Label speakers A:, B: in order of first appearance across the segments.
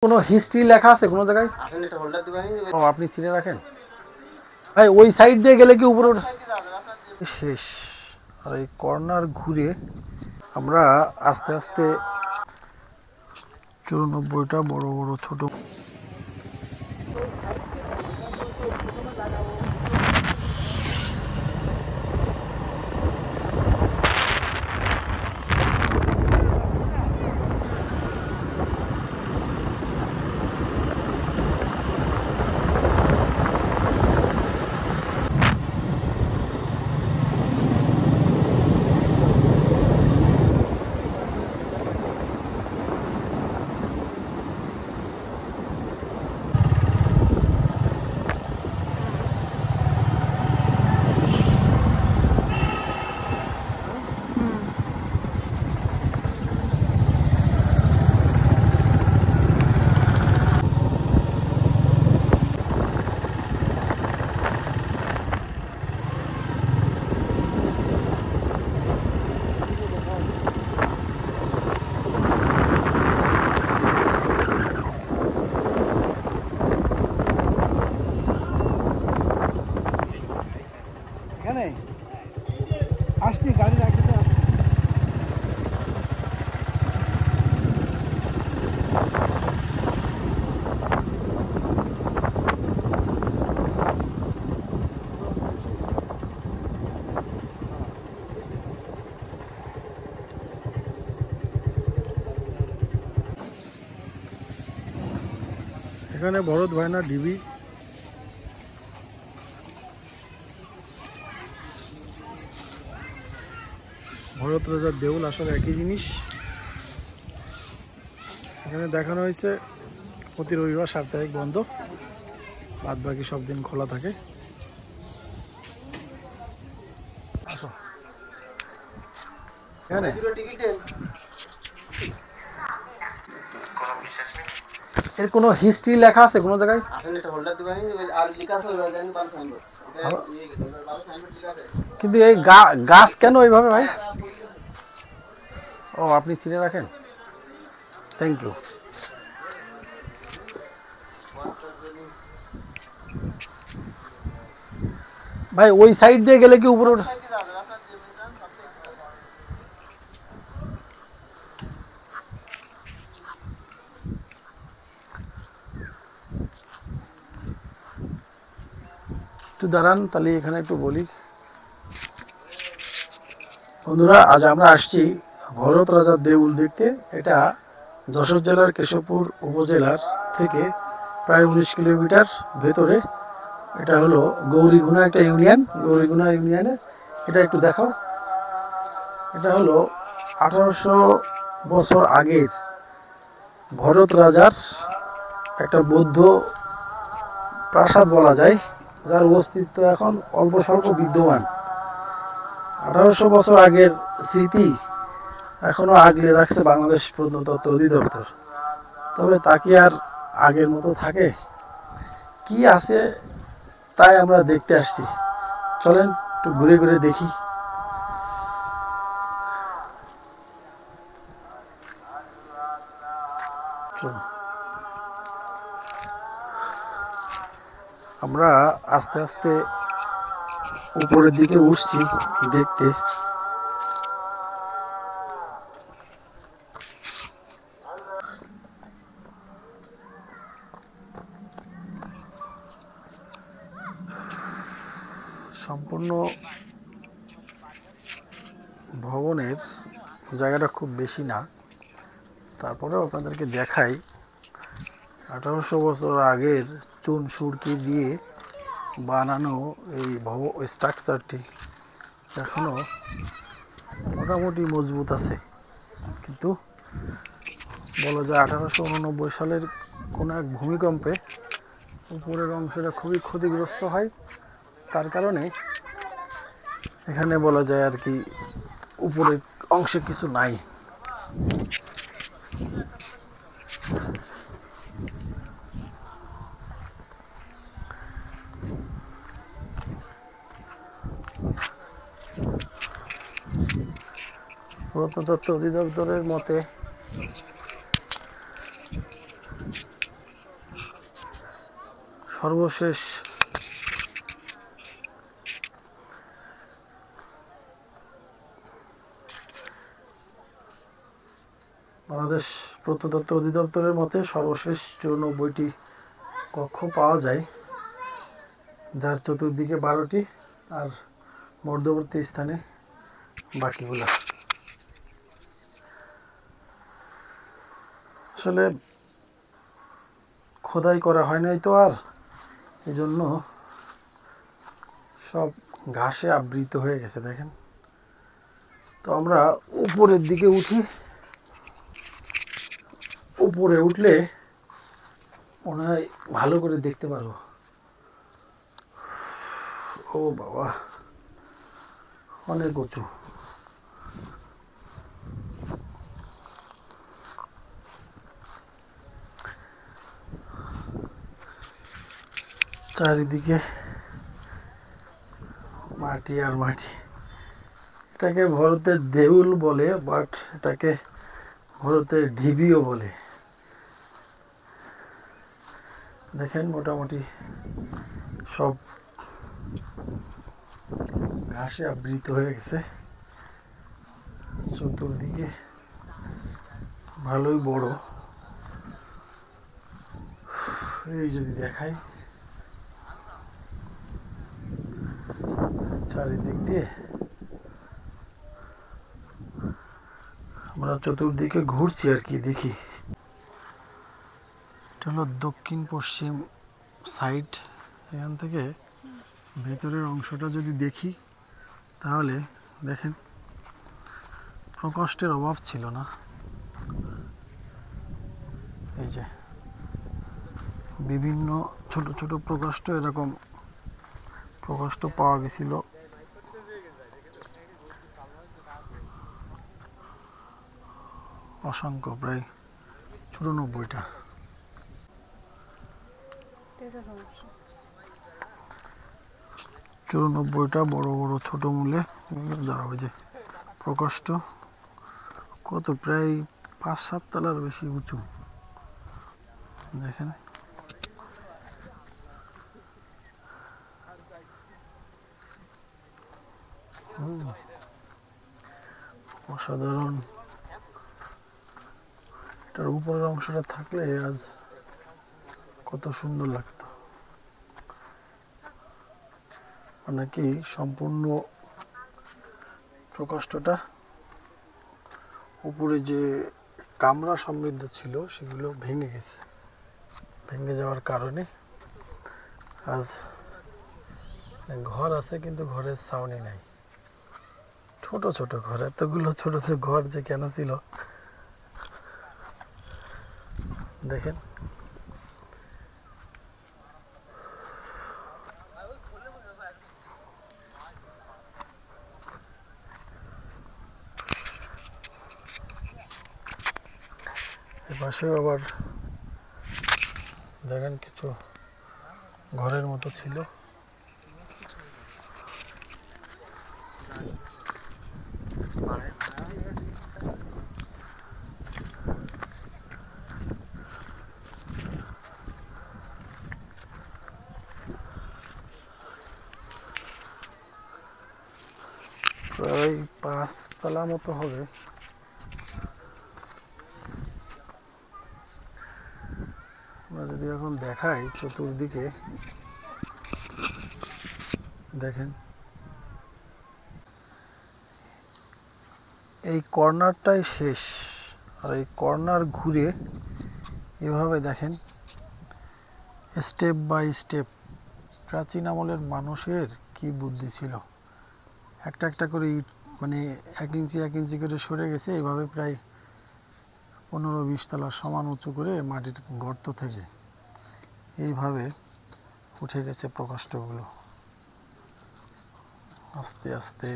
A: কোনো হিস্ট্রি লেখা আছে কোনো জায়গায়? ও আপনি চিনে রাখেন ভাই, ওই সাইড দিয়ে গেলে কি উপরে শেষ। আর এই কর্নার ঘুরে আমরা আস্তে আস্তে 94টা বড় বড় ছোট এখানে আসছি, গাড়ি রাখতে এখানে ভরত ভাইনা ডিবি। ভরত রাজার দেউল আসলে একই জিনিস। এখানে দেখানো হয়েছে প্রতি রবিবার সাপ্তাহিক বন্ধ, বাদ বাকি সব দিন খোলা থাকে। এখানে এর কোনো হিস্ট্রি লেখা আছে কোনো জায়গায়? কিন্তু এই গাছ কেন এইভাবে ভাই? ও আপনি চিনে রাখেন, থ্যাংক ইউ। ভাই ওই সাইড দিয়ে গেলে কি উপরে একটু দাঁড়ান, তাহলে এখানে একটু বলি। বন্ধুরা, আজ আমরা আসছি ভরত রাজার দেউল দেখতে। এটা যশোর জেলার কেশবপুর উপজেলার থেকে প্রায় 19 কিলোমিটার ভেতরে। এটা হলো গৌরীগুনা একটা ইউনিয়ন, গৌরীগুনা ইউনিয়নে। এটা একটু দেখাও। এটা হলো 1800 বছর আগের ভরত রাজার একটা বৌদ্ধ প্রাসাদ বলা যায়, যার অস্তিত্ব এখন অল্প স্বল্প বিদ্যমান। 1800 বছর আগের স্মৃতি এখনো আগলে রাখছে বাংলাদেশ প্রত্নতত্ত্ব অধিদপ্তর। তবে তা কি আর আগের মতো থাকে? কি আছে তাই আমরা দেখতে আসছি। চলেন একটু ঘুরে ঘুরে দেখি। আমরা আস্তে আস্তে উপরের দিকে উঠছি দেখতে। সম্পূর্ণ ভবনের জায়গাটা খুব বেশি না, তারপরেও আপনাদেরকে দেখাই। 1800 বছর আগের চুন সুরকি দিয়ে বানানো এই স্ট্রাকচারটি এখনো মোটামুটি মজবুত আছে। কিন্তু বলা যায় 1889 সালের কোনো এক ভূমিকম্পে উপরের অংশটা খুবই ক্ষতিগ্রস্ত হয়। তার কারণে এখানে বলা যায় আর কি উপরের অংশে কিছু নাই। প্রত্নতত্ত্ব অধিদপ্তরের মতে সর্বশেষ বাংলাদেশ প্রত্নতত্ত্ব অধিদপ্তরের মতে সর্বশেষ 94টি কক্ষ পাওয়া যায়, যার চতুর্দিকে 12টি আর মধ্যবর্তী স্থানে বাকিগুলা। আসলে খোদাই করা হয় নাই তো, আর এই জন্য সব ঘাসে আবৃত হয়ে গেছে দেখেন। তো আমরা উপরের দিকে উঠি, উপরে উঠলে মনে হয় ভালো করে দেখতে পারবো। ও বাবা, অনেক উঁচু। চারিদিকে মাটি আর মাটি। এটাকে ভারতের দেউল বলে, বাট এটাকে ভারতের ঢিবিও বলে। দেখেন মোটামুটি সব ঘাসে আবৃত হয়ে গেছে চতুর্দিকে, ভালোই বড়। এই যদি দেখাই চারিদিক দিয়ে, আমরা চতুর্দিকে ঘুরছি আর কি, দেখি। এটা হলো দক্ষিণ পশ্চিম সাইড। এখান থেকে ভেতরের অংশটা যদি দেখি তাহলে দেখেন প্রকোষ্ঠের অভাব ছিল না। এই যে বিভিন্ন ছোট ছোট প্রকোষ্ঠ, এরকম প্রকোষ্ঠ পাওয়া গেছিল। অসংখ্য, প্রায় 94টা। বড় বড় ছোট মূলে দাঁড়াবে যে প্রকোষ্ঠ, কত প্রায় 5-7 তলার বেশি উঁচু দেখেন। অসাধারণ। এটার উপরের অংশটা থাকলে আজ কত সুন্দর লাগতো। নাকি সম্পূর্ণ প্রকোষ্ঠটা উপরে যে কামরা সমৃদ্ধ ছিল সেগুলো ভেঙে গেছে। ভেঙে যাওয়ার কারণে আজ ঘর আছে কিন্তু ঘরের ছাউনি নাই। ছোট ছোট ঘর, এতগুলো ছোট ছোট ঘর যে কেন ছিল দেখেন। এপাশেও আবার দেখেন কিছু ঘরের মতো ছিল। প্রায় 5 তলা মতো হবে। আমরা যদি এখন দেখাই চতুর্দিকে দেখেন, এই কর্নারটাই শেষ, আর এই কর্নার ঘুরে এভাবে দেখেন স্টেপ বাই স্টেপ প্রাচীন আমলের মানুষের কি বুদ্ধি ছিল। একটা একটা করে ইট, মানে 1 ইঞ্চি 1 ইঞ্চি করে সরে গেছে, এইভাবে প্রায় 15-20 তলা সমান উঁচু করে মাটির গর্ত থেকে এইভাবে উঠে গেছে প্রকোষ্ঠগুলো আস্তে আস্তে।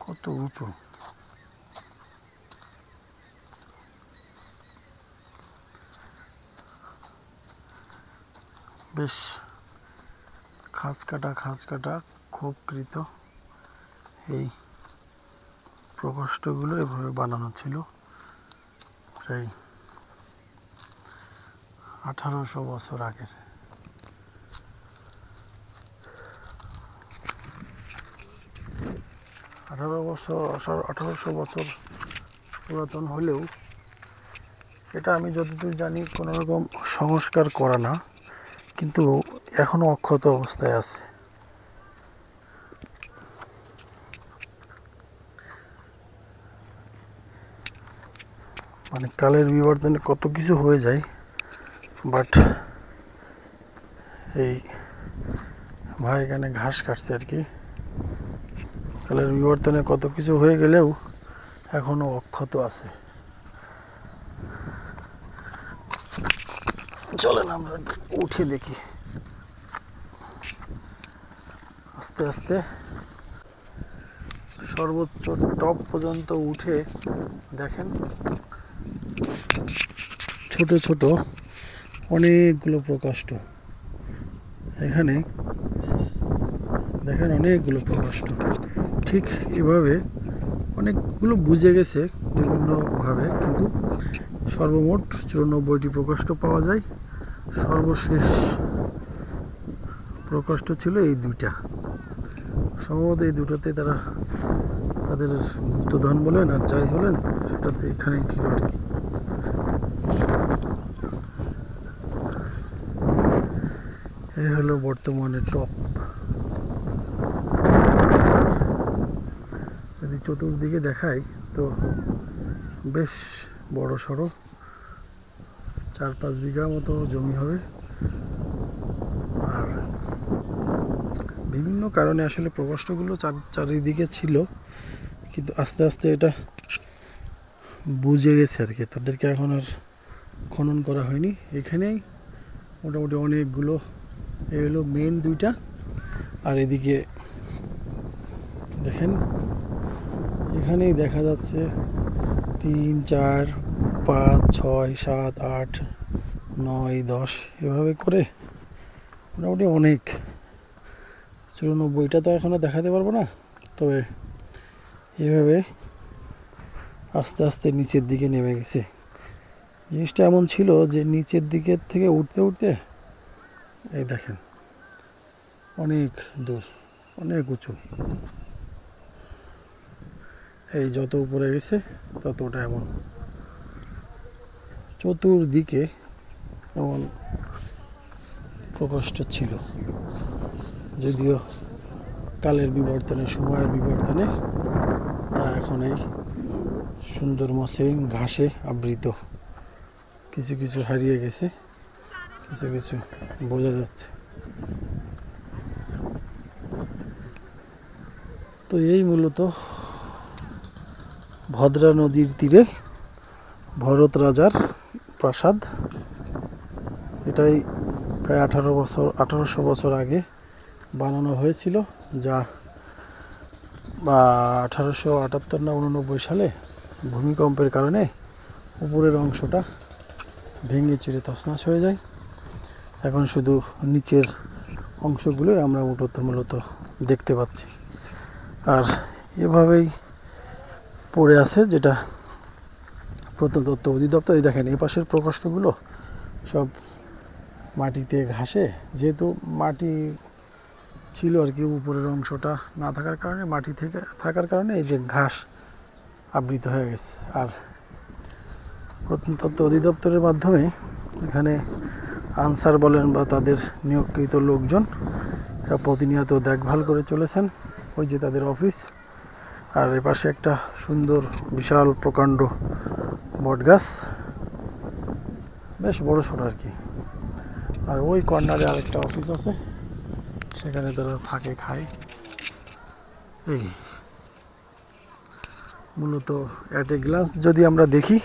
A: কত উঁচু। বেশ খাঁজ কাটা খোপকৃত এই প্রকোষ্ঠগুলো এভাবে বানানো ছিল। প্রায় 1800 বছর আগের। আঠারোশো বছর পুরাতন হলেও এটা আমি যতদূর জানি কোনো রকম সংস্কার করা না, কিন্তু এখনো অক্ষত অবস্থায় আছে। মানে কালের বিবর্তনে কত কিছু হয়ে যায়, বাট এই ভাই এখানে ঘাস কাটছে আর কি। কালের বিবর্তনে কত কিছু হয়ে গেলেও এখনো অক্ষত আছে। চলেন আমরা উঠে দেখি। আস্তে আস্তে সর্বোচ্চ টপ পর্যন্ত উঠে দেখেন ছোট ছোট অনেকগুলো প্রকোষ্ঠ। এখানে দেখেন অনেকগুলো প্রকোষ্ঠ। ঠিক এভাবে অনেকগুলো বুঝে গেছে বিভিন্নভাবে, কিন্তু সর্বমোট 94টি প্রকোষ্ঠ পাওয়া যায়। সর্বশেষ প্রকোষ্ঠ ছিল এই দুইটা। সম্ভবত এই দুটোতে তারা তাদের গুপ্তধন বলেন আর যাই বলেন সেটাতে এখানেই ছিল আর কি। এই হলো বর্তমানে টপ। যদি চতুর্দিকে দেখাই তো বেশ বড় সড়ো, 4-5 বিঘা মতো জমি হবে। আর বিভিন্ন কারণে আসলে প্রকোষ্ঠগুলো চারিদিকে ছিল, কিন্তু আস্তে আস্তে এটা বুঝে গেছে আর কি। তাদেরকে এখন আর খনন করা হয়নি। এখানেই মোটামুটি অনেকগুলো, এই হলো মেন দুইটা, আর এদিকে দেখেন এখানেই দেখা যাচ্ছে 3, 4, 5, 6, 7, 8, 9, 10 এভাবে করে মোটামুটি অনেক। 94টা তো এখনো দেখাতে পারবো না, তবে এভাবে আস্তে আস্তে নিচের দিকে নেমে গেছে। জিনিসটা এমন ছিল যে নিচের দিকের থেকে উঠতে উঠতে এই দেখেন অনেক দূর, অনেক উঁচু। এই যত উপরে গেছে ততটা এমন চতুর্দিকে এমন প্রকোষ্ঠ ছিল। যদিও কালের বিবর্তনে, সময়ের বিবর্তনে তা এখন এই সুন্দর মসৃণ ঘাসে আবৃত। কিছু কিছু হারিয়ে গেছে, কিছু কিছু বোঝা যাচ্ছে। তো এই মূলত ভদ্রা নদীর তীরে ভরত রাজার প্রাসাদ। এটাই প্রায় 1800 বছর আগে বানানো হয়েছিল, যা 1878 না 89 সালে ভূমিকম্পের কারণে উপরের অংশটা ভেঙে চুরে তছনছ হয়ে যায়। এখন শুধু নিচের অংশগুলোই আমরা মূলত দেখতে পাচ্ছি। আর এভাবেই পড়ে আছে, যেটা প্রত্নতত্ত্ব অধিদপ্তর। এই দেখেন এই পাশের প্রকোষ্ঠগুলো সব মাটিতে ঘাসে, যেহেতু মাটি ছিল আর কি, উপরের অংশটা না থাকার কারণে, মাটি থেকে থাকার কারণে এই যে ঘাস আবৃত হয়ে গেছে। আর প্রত্নতত্ত্ব অধিদপ্তরের মাধ্যমে এখানে আনসার বলেন বা তাদের নিয়োগকৃত লোকজন এরা প্রতিনিয়ত দেখভাল করে চলেছেন। ওই যে তাদের অফিস। আর এ পাশে একটা সুন্দর বিশাল প্রকাণ্ড বটগাছ, বেশ বড় সড়ো আর কি। আর ওই কর্নারে আরেকটা অফিস আছে, সেখানে তারা থাকে খায়। এই মূলত অ্যাট এ গ্লান্স যদি আমরা দেখি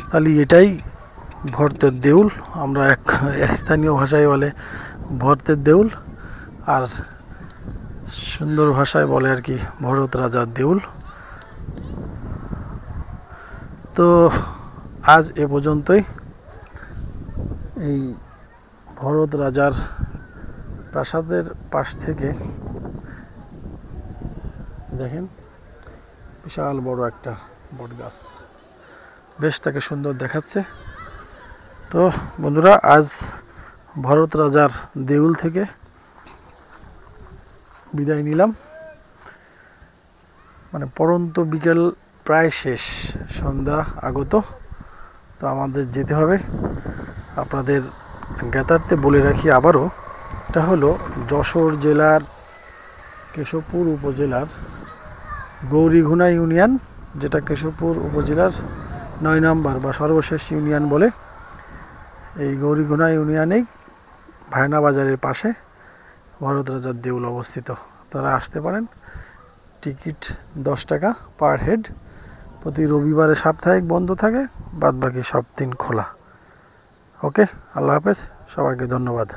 A: তাহলে এটাই ভরতের দেউল। আমরা এক স্থানীয় ভাষায় বলে ভরতের দেউল, আর সুন্দর ভাষায় বলে আর কি ভরত রাজার দেউল। তো আজ এ পর্যন্তই। এই ভরত রাজার প্রাসাদের পাশ থেকে দেখেন বিশাল বড় একটা বটগাছ। বেশ তাকে সুন্দর দেখাচ্ছে। তো বন্ধুরা, আজ ভরত রাজার দেউল থেকে বিদায় নিলাম। মানে পড়ন্ত বিকেল প্রায় শেষ, সন্ধ্যা আগত। তো আমাদের যেতে হবে। আপনাদের জ্ঞাতার্থে বলে রাখি আবারও, এটা হলো যশোর জেলার কেশবপুর উপজেলার গৌরীঘুনা ইউনিয়ন, যেটা কেশবপুর উপজেলার 9 নম্বর বা সর্বশেষ ইউনিয়ন বলে। এই গৌরীঘুনা ইউনিয়নেই ভায়না বাজারের পাশে ভরত রাজার দেউল অবস্থিত। তারা আসতে পারেন। টিকিট 10 টাকা পার হেড। প্রতি রবিবারে সাপ্তাহিক বন্ধ থাকে, বাদবাকি সব দিন খোলা। ওকে, আল্লাহ হাফেজ, সবাইকে ধন্যবাদ।